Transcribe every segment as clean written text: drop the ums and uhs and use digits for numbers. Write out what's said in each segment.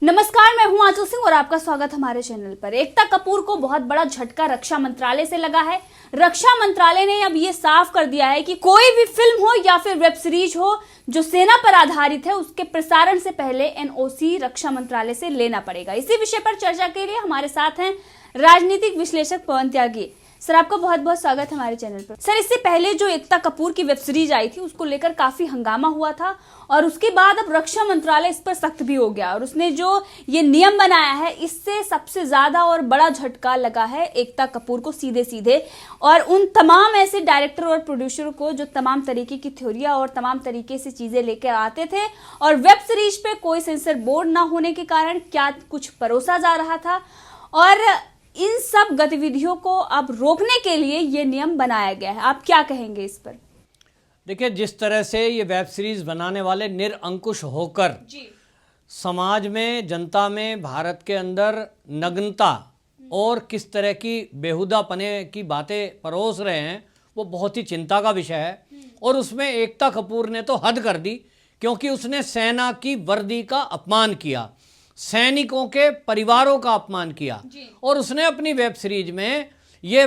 नमस्कार, मैं हूं आंचल सिंह और आपका स्वागत हमारे चैनल पर। एकता कपूर को बहुत बड़ा झटका रक्षा मंत्रालय से लगा है। रक्षा मंत्रालय ने अब ये साफ कर दिया है कि कोई भी फिल्म हो या फिर वेब सीरीज हो जो सेना पर आधारित है, उसके प्रसारण से पहले एनओसी रक्षा मंत्रालय से लेना पड़ेगा। इसी विषय पर चर्चा के लिए हमारे साथ हैं राजनीतिक विश्लेषक पवन त्यागी। सर, आपका बहुत बहुत स्वागत हमारे चैनल पर। सर, इससे पहले जो एकता कपूर की वेब सीरीज आई थी उसको लेकर काफी हंगामा हुआ था और उसके बाद अब रक्षा मंत्रालय इस पर सख्त भी हो गया और उसने जो ये नियम बनाया है इससे सबसे ज्यादा और बड़ा झटका लगा है एकता कपूर को सीधे सीधे और उन तमाम ऐसे डायरेक्टर और प्रोड्यूसर को जो तमाम तरीके की थ्योरियां और तमाम तरीके से चीजें लेकर आते थे और वेब सीरीज पे कोई सेंसर बोर्ड ना होने के कारण क्या कुछ परोसा जा रहा था और इन सब गतिविधियों को अब रोकने के लिए ये नियम बनाया गया है। आप क्या कहेंगे इस पर? देखिए, जिस तरह से ये वेब सीरीज बनाने वाले निरंकुश होकर समाज में, जनता में, भारत के अंदर नग्नता और किस तरह की बेहुदापने की बातें परोस रहे हैं, वो बहुत ही चिंता का विषय है। और उसमें एकता कपूर ने तो हद कर दी, क्योंकि उसने सेना की वर्दी का अपमान किया, सैनिकों के परिवारों का अपमान किया और उसने अपनी वेब सीरीज में ये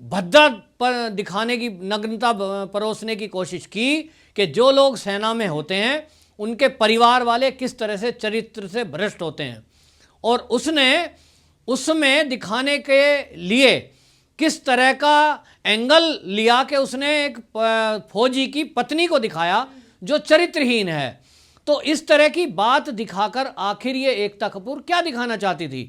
भद्दा पर दिखाने की, नग्नता परोसने की कोशिश की कि जो लोग सेना में होते हैं उनके परिवार वाले किस तरह से चरित्र से भ्रष्ट होते हैं। और उसने उसमें दिखाने के लिए किस तरह का एंगल लिया कि उसने एक फौजी की पत्नी को दिखाया जो चरित्रहीन है। तो इस तरह की बात दिखाकर आखिर ये एकता कपूर क्या दिखाना चाहती थी?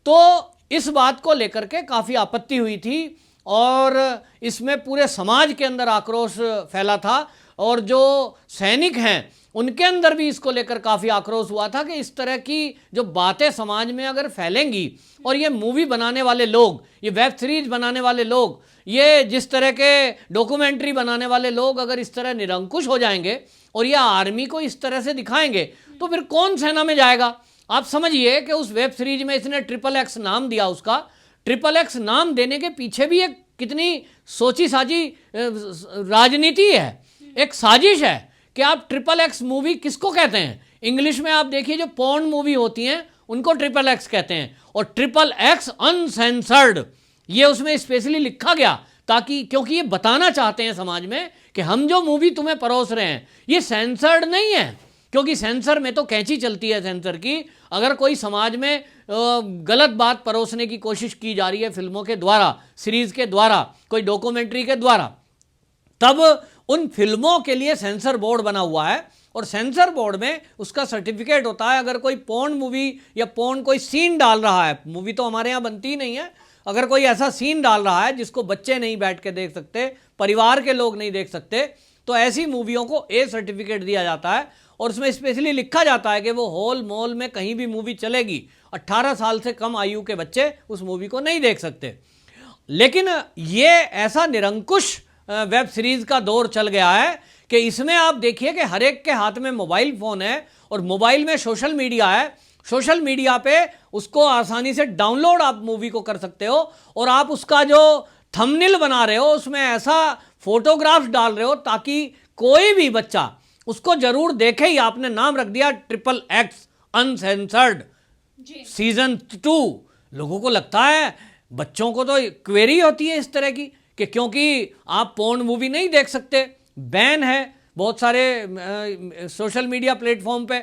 तो इस बात को लेकर के काफ़ी आपत्ति हुई थी और इसमें पूरे समाज के अंदर आक्रोश फैला था और जो सैनिक हैं उनके अंदर भी इसको लेकर काफ़ी आक्रोश हुआ था कि इस तरह की जो बातें समाज में अगर फैलेंगी और ये मूवी बनाने वाले लोग, ये वेब सीरीज बनाने वाले लोग, ये जिस तरह के डॉक्यूमेंट्री बनाने वाले लोग अगर इस तरह निरंकुश हो जाएंगे और ये आर्मी को इस तरह से दिखाएंगे तो फिर कौन सेना में जाएगा? आप समझिए कि उस वेब सीरीज में इसने XXX नाम दिया। उसका XXX नाम देने के पीछे भी एक कितनी सोची साजी राजनीति है, एक साजिश है कि आप XXX मूवी किसको कहते हैं? इंग्लिश में आप देखिए, जो पॉर्न मूवी होती हैं उनको XXX कहते हैं और XXX अनसेंसर्ड ये उसमें स्पेशली लिखा गया ताकि, क्योंकि ये बताना चाहते हैं समाज में कि हम जो मूवी तुम्हें परोस रहे हैं ये सेंसर्ड नहीं है। क्योंकि सेंसर में तो कैंची चलती है सेंसर की। अगर कोई समाज में गलत बात परोसने की कोशिश की जा रही है फिल्मों के द्वारा, सीरीज के द्वारा, कोई डॉक्यूमेंट्री के द्वारा, तब उन फिल्मों के लिए सेंसर बोर्ड बना हुआ है और सेंसर बोर्ड में उसका सर्टिफिकेट होता है। अगर कोई पोर्न मूवी या पोर्न कोई सीन डाल रहा है, मूवी तो हमारे यहाँ बनती ही नहीं है, अगर कोई ऐसा सीन डाल रहा है जिसको बच्चे नहीं बैठ के देख सकते, परिवार के लोग नहीं देख सकते, तो ऐसी मूवियों को ए सर्टिफिकेट दिया जाता है और उसमें स्पेशली लिखा जाता है कि वो हॉल मॉल में कहीं भी मूवी चलेगी, 18 साल से कम आयु के बच्चे उस मूवी को नहीं देख सकते। लेकिन ये ऐसा निरंकुश वेब सीरीज का दौर चल गया है कि इसमें आप देखिए कि हर एक के हाथ में मोबाइल फ़ोन है और मोबाइल में सोशल मीडिया है। सोशल मीडिया पे उसको आसानी से डाउनलोड आप मूवी को कर सकते हो और आप उसका जो थंबनेल बना रहे हो उसमें ऐसा फोटोग्राफ्स डाल रहे हो ताकि कोई भी बच्चा उसको जरूर देखे ही। आपने नाम रख दिया XXX अनसेंसर्ड सीजन 2। लोगों को लगता है, बच्चों को तो क्वेरी होती है इस तरह की कि क्योंकि आप पोर्न मूवी नहीं देख सकते, बैन है बहुत सारे सोशल मीडिया प्लेटफॉर्म पे।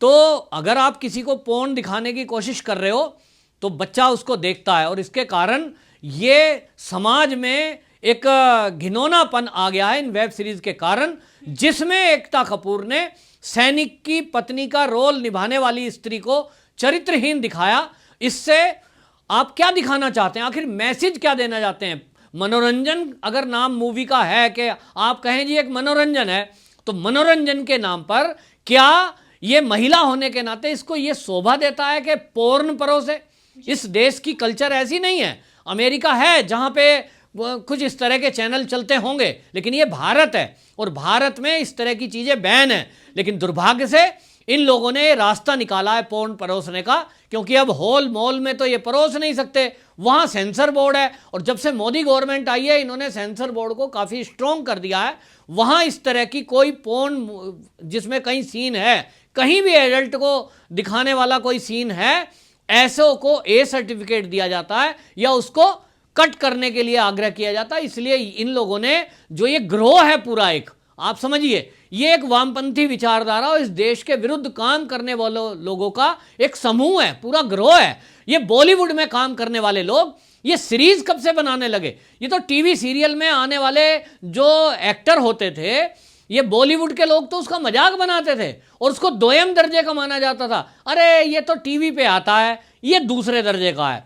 तो अगर आप किसी को पोर्न दिखाने की कोशिश कर रहे हो तो बच्चा उसको देखता है और इसके कारण ये समाज में एक घिनौनापन आ गया है इन वेब सीरीज के कारण, जिसमें एकता कपूर ने सैनिक की पत्नी का रोल निभाने वाली स्त्री को चरित्रहीन दिखाया। इससे आप क्या दिखाना चाहते हैं? आखिर मैसेज क्या देना चाहते हैं? मनोरंजन अगर नाम मूवी का है कि आप कहें जी एक मनोरंजन है, तो मनोरंजन के नाम पर क्या ये महिला होने के नाते इसको ये शोभा देता है कि पोर्न परोसे? इस देश की कल्चर ऐसी नहीं है। अमेरिका है जहां पे कुछ इस तरह के चैनल चलते होंगे, लेकिन ये भारत है और भारत में इस तरह की चीजें बैन है। लेकिन दुर्भाग्य से इन लोगों ने रास्ता निकाला है पोर्न परोसने का, क्योंकि अब हॉल मॉल में तो ये परोस नहीं सकते, वहाँ सेंसर बोर्ड है। और जब से मोदी गवर्नमेंट आई है इन्होंने सेंसर बोर्ड को काफ़ी स्ट्रॉन्ग कर दिया है। वहाँ इस तरह की कोई पोर्न जिसमें कहीं सीन है कहीं भी एडल्ट को दिखाने वाला कोई सीन है, ऐसो को ए सर्टिफिकेट दिया जाता है या उसको कट करने के लिए आग्रह किया जाता है। इसलिए इन लोगों ने जो ये ग्रोह है पूरा, एक आप समझिए ये एक वामपंथी विचारधारा और इस देश के विरुद्ध काम करने वाले लोगों का एक समूह है, पूरा ग्रोह है। ये बॉलीवुड में काम करने वाले लोग ये सीरीज कब से बनाने लगे? ये तो टीवी सीरियल में आने वाले जो एक्टर होते थे, ये बॉलीवुड के लोग तो उसका मजाक बनाते थे और उसको दोयम दर्जे का माना जाता था। अरे ये तो टीवी पे आता है, ये दूसरे दर्जे का है,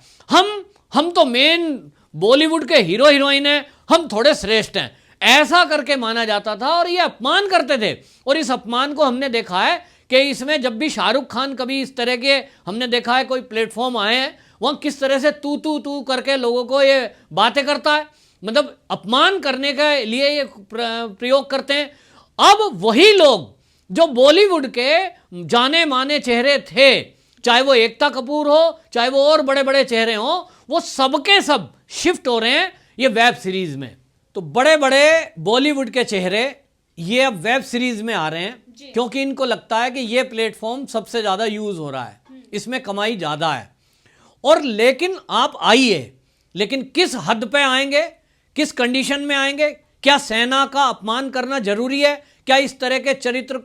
हम तो मेन बॉलीवुड के हीरो हीरोइन हैं, हम थोड़े श्रेष्ठ हैं, ऐसा करके माना जाता था और ये अपमान करते थे। और इस अपमान को हमने देखा है कि इसमें जब भी शाहरुख खान कभी इस तरह के हमने देखा है कोई प्लेटफॉर्म आए हैं, वहाँ किस तरह से तू करके लोगों को ये बातें करता है, मतलब अपमान करने के लिए ये प्रयोग करते हैं। अब वही लोग जो बॉलीवुड के जाने माने चेहरे थे, चाहे वो एकता कपूर हो, चाहे वो और बड़े बड़े चेहरे हो, वो सबके सब शिफ्ट हो रहे हैं ये वेब सीरीज में। तो बड़े बड़े बॉलीवुड के चेहरे ये अब वेब सीरीज में आ रहे हैं क्योंकि इनको लगता है कि ये प्लेटफॉर्म सबसे ज्यादा यूज हो रहा है, इसमें कमाई ज्यादा है। और लेकिन आप आइए, लेकिन किस हद पे आएंगे, किस कंडीशन में आएंगे? क्या सेना का अपमान करना जरूरी है? क्या इस तरह के चित्र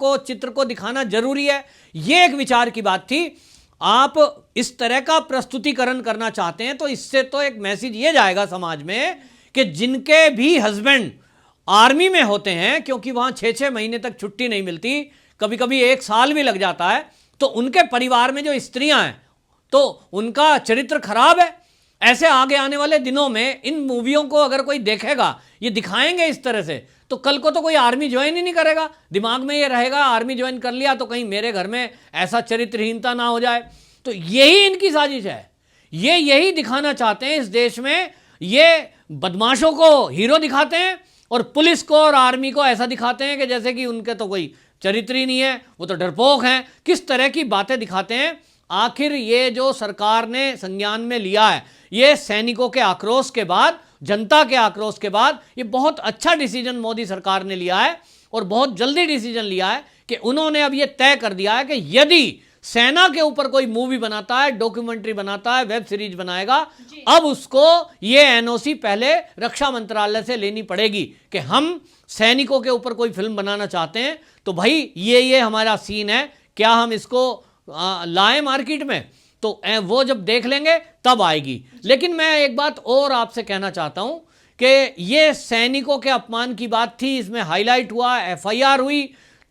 को दिखाना जरूरी है? यह एक विचार की बात थी। आप इस तरह का प्रस्तुतिकरण करना चाहते हैं तो इससे तो एक मैसेज ये जाएगा समाज में कि जिनके भी हस्बैंड आर्मी में होते हैं, क्योंकि वहां 6-6 महीने तक छुट्टी नहीं मिलती, कभी कभी 1 साल भी लग जाता है, तो उनके परिवार में जो स्त्रियां हैं तो उनका चरित्र खराब है। ऐसे आगे आने वाले दिनों में इन मूवियों को अगर कोई देखेगा, ये दिखाएंगे इस तरह से, तो कल को तो कोई आर्मी ज्वाइन ही नहीं करेगा। दिमाग में ये रहेगा आर्मी ज्वाइन कर लिया तो कहीं मेरे घर में ऐसा चरित्रहीनता ना हो जाए। तो यही इनकी साजिश है, ये यही दिखाना चाहते हैं इस देश में। ये बदमाशों को हीरो दिखाते हैं और पुलिस को और आर्मी को ऐसा दिखाते हैं कि जैसे कि उनके तो कोई चरित्र ही नहीं है, वो तो डरपोक हैं। किस तरह की बातें दिखाते हैं। आखिर ये जो सरकार ने संज्ञान में लिया है, ये सैनिकों के आक्रोश के बाद, जनता के आक्रोश के बाद, ये बहुत अच्छा डिसीजन मोदी सरकार ने लिया है और बहुत जल्दी डिसीजन लिया है कि उन्होंने अब ये तय कर दिया है कि यदि सेना के ऊपर कोई मूवी बनाता है, डॉक्यूमेंट्री बनाता है, वेब सीरीज बनाएगा, अब उसको ये एनओसी पहले रक्षा मंत्रालय से लेनी पड़ेगी कि हम सैनिकों के ऊपर कोई फिल्म बनाना चाहते हैं तो भाई ये हमारा सीन है, क्या हम इसको लाएं मार्केट में? तो वो जब देख लेंगे तब आएगी। लेकिन मैं एक बात और आपसे कहना चाहता हूं कि ये सैनिकों के अपमान की बात थी, इसमें हाईलाइट हुआ, एफआईआर हुई,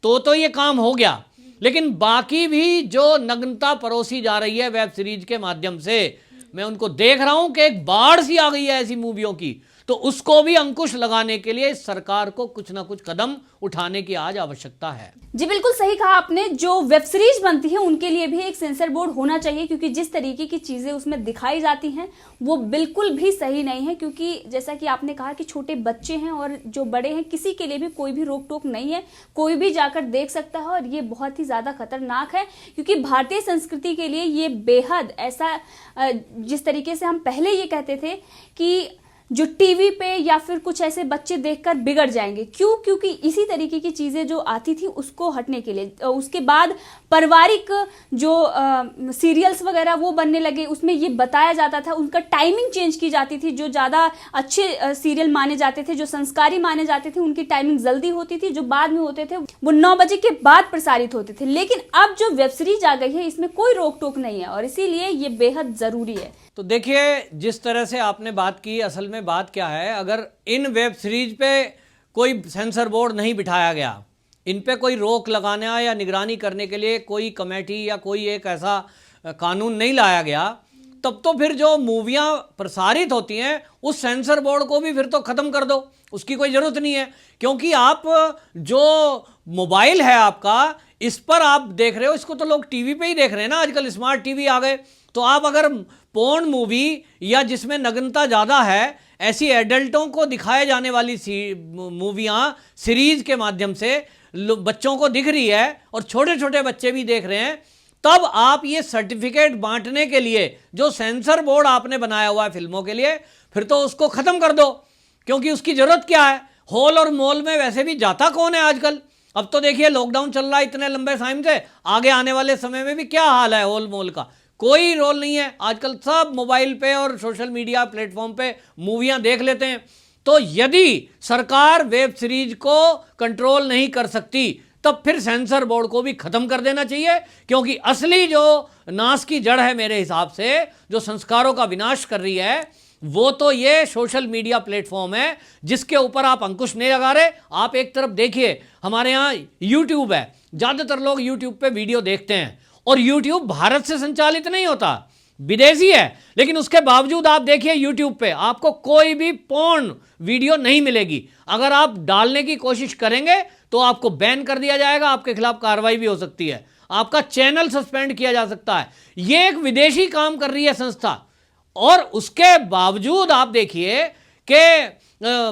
तो ये काम हो गया। लेकिन बाकी भी जो नग्नता परोसी जा रही है वेब सीरीज के माध्यम से, मैं उनको देख रहा हूं कि एक बाढ़ सी आ गई है ऐसी मूवियों की, तो उसको भी अंकुश लगाने के लिए सरकार को कुछ ना कुछ कदम उठाने की आज आवश्यकता है। जी बिल्कुल सही कहा आपने। जो वेब सीरीज बनती है उनके लिए भी एक सेंसर बोर्ड होना चाहिए, क्योंकि जिस तरीके की चीजें उसमें दिखाई जाती हैं वो बिल्कुल भी सही नहीं है। क्योंकि जैसा कि आपने कहा कि छोटे बच्चे हैं और जो बड़े हैं, किसी के लिए भी कोई भी रोक टोक नहीं है, कोई भी जाकर देख सकता है। और ये बहुत ही ज्यादा खतरनाक है क्योंकि भारतीय संस्कृति के लिए ये बेहद ऐसा, जिस तरीके से हम पहले ये कहते थे कि जो टीवी पे या फिर कुछ ऐसे बच्चे देखकर बिगड़ जाएंगे, क्योंकि इसी तरीके की चीजें जो आती थी उसको हटने के लिए, उसके बाद पारिवारिक जो सीरियल्स वगैरह वो बनने लगे, उसमें ये बताया जाता था, उनका टाइमिंग चेंज की जाती थी। जो ज्यादा अच्छे सीरियल माने जाते थे, जो संस्कारी माने जाते थे, उनकी टाइमिंग जल्दी होती थी। जो बाद में होते थे वो 9 बजे के बाद प्रसारित होते थे। लेकिन अब जो वेब सीरीज आ गई है इसमें कोई रोक टोक नहीं है और इसीलिए ये बेहद जरूरी है। तो देखिए, जिस तरह से आपने बात की, असल में बात क्या है, अगर इन वेब सीरीज पे कोई सेंसर बोर्ड नहीं बिठाया गया, इन पे कोई रोक लगाना या निगरानी करने के लिए कोई कमेटी या कोई एक ऐसा कानून नहीं लाया गया, तब तो फिर जो मूवियाँ प्रसारित होती हैं उस सेंसर बोर्ड को भी फिर तो ख़त्म कर दो, उसकी कोई ज़रूरत नहीं है। क्योंकि आप जो मोबाइल है आपका, इस पर आप देख रहे हो, इसको तो लोग टीवी पे ही देख रहे हैं ना, आजकल स्मार्ट टीवी आ गए। तो आप अगर पोर्न मूवी या जिसमें नग्नता ज़्यादा है, ऐसी एडल्टों को दिखाए जाने वाली मूवियाँ सीरीज के माध्यम से बच्चों को दिख रही है और छोटे छोटे बच्चे भी देख रहे हैं, तब आप ये सर्टिफिकेट बांटने के लिए जो सेंसर बोर्ड आपने बनाया हुआ है फिल्मों के लिए, फिर तो उसको ख़त्म कर दो। क्योंकि उसकी ज़रूरत क्या है? हॉल और मॉल में वैसे भी जाता कौन है आजकल? अब तो देखिए लॉकडाउन चल रहा है इतने लंबे टाइम से, आगे आने वाले समय में भी क्या हाल है होल मोल का, कोई रोल नहीं है। आजकल सब मोबाइल पे और सोशल मीडिया प्लेटफॉर्म पे मूवियां देख लेते हैं। तो यदि सरकार वेब सीरीज को कंट्रोल नहीं कर सकती तब फिर सेंसर बोर्ड को भी खत्म कर देना चाहिए, क्योंकि असली जो नाश की जड़ है मेरे हिसाब से, जो संस्कारों का विनाश कर रही है, वो तो ये सोशल मीडिया प्लेटफॉर्म है जिसके ऊपर आप अंकुश नहीं लगा रहे। आप एक तरफ देखिए, हमारे यहाँ यूट्यूब है, ज़्यादातर लोग यूट्यूब पे वीडियो देखते हैं, और यूट्यूब भारत से संचालित नहीं होता, विदेशी है, लेकिन उसके बावजूद आप देखिए यूट्यूब पे आपको कोई भी पोर्न वीडियो नहीं मिलेगी। अगर आप डालने की कोशिश करेंगे तो आपको बैन कर दिया जाएगा, आपके खिलाफ कार्रवाई भी हो सकती है, आपका चैनल सस्पेंड किया जा सकता है। ये एक विदेशी काम कर रही है संस्था, और उसके बावजूद आप देखिए कि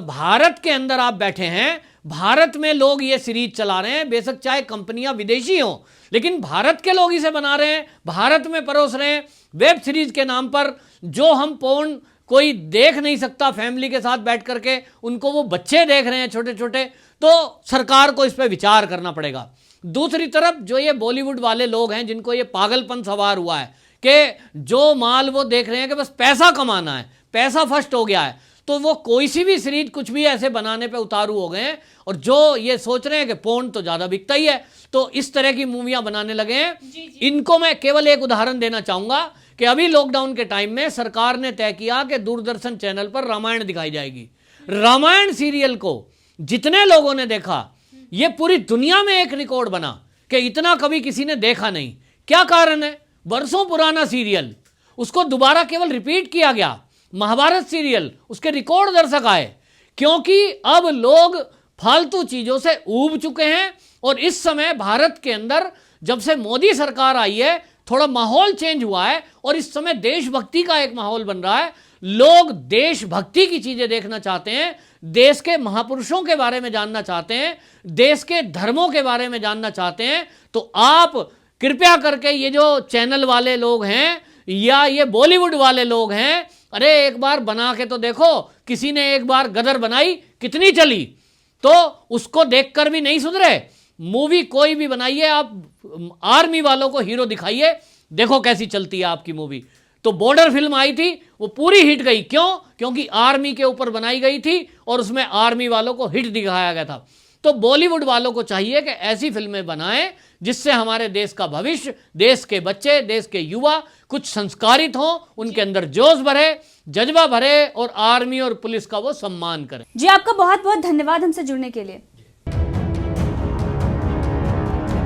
भारत के अंदर आप बैठे हैं, भारत में लोग ये सीरीज चला रहे हैं, बेशक चाहे कंपनियां विदेशी हों, लेकिन भारत के लोग इसे बना रहे हैं, भारत में परोस रहे हैं वेब सीरीज के नाम पर। जो हम पोर्न कोई देख नहीं सकता फैमिली के साथ बैठ करके, उनको वो बच्चे देख रहे हैं छोटे छोटे, तो सरकार को इस पर विचार करना पड़ेगा। दूसरी तरफ जो ये बॉलीवुड वाले लोग हैं जिनको ये पागलपन सवार हुआ है कि जो माल वो देख रहे हैं कि बस पैसा कमाना है, पैसा फर्स्ट हो गया है, तो वो कोई सी भी सीरीज कुछ भी ऐसे बनाने पे उतारू हो गए हैं, और जो ये सोच रहे हैं कि पोर्न तो ज़्यादा बिकता ही है, तो इस तरह की मूवियां बनाने लगे हैं। इनको मैं केवल एक उदाहरण देना चाहूँगा कि अभी लॉकडाउन के टाइम में सरकार ने तय किया कि दूरदर्शन चैनल पर रामायण दिखाई जाएगी। रामायण सीरियल को जितने लोगों ने देखा, ये पूरी दुनिया में एक रिकॉर्ड बना कि इतना कभी किसी ने देखा नहीं। क्या कारण है? बरसों पुराना सीरियल, उसको दोबारा केवल रिपीट किया गया। महाभारत सीरियल, उसके रिकॉर्ड दर्शक आए, क्योंकि अब लोग फालतू चीजों से ऊब चुके हैं। और इस समय भारत के अंदर जब से मोदी सरकार आई है, थोड़ा माहौल चेंज हुआ है, और इस समय देशभक्ति का एक माहौल बन रहा है। लोग देशभक्ति की चीजें देखना चाहते हैं, देश के महापुरुषों के बारे में जानना चाहते हैं, देश के धर्मों के बारे में जानना चाहते हैं। तो आप कृपया करके ये जो चैनल वाले लोग हैं या ये बॉलीवुड वाले लोग हैं, अरे एक बार बना के तो देखो। किसी ने एक बार गदर बनाई, कितनी चली, तो उसको देखकर भी नहीं सुधरे। मूवी कोई भी बनाइए, आप आर्मी वालों को हीरो दिखाइए, देखो कैसी चलती है आपकी मूवी। तो बॉर्डर फिल्म आई थी, वो पूरी हिट गई। क्यों? क्योंकि आर्मी के ऊपर बनाई गई थी और उसमें आर्मी वालों को हिट दिखाया गया था। तो बॉलीवुड वालों को चाहिए कि ऐसी फिल्में बनाएं जिससे हमारे देश का भविष्य, देश के बच्चे, देश के युवा कुछ संस्कारित हों, उनके अंदर जोश भरे, जज्बा भरे, और आर्मी और पुलिस का वो सम्मान करें। जी, आपका बहुत बहुत धन्यवाद हमसे जुड़ने के लिए।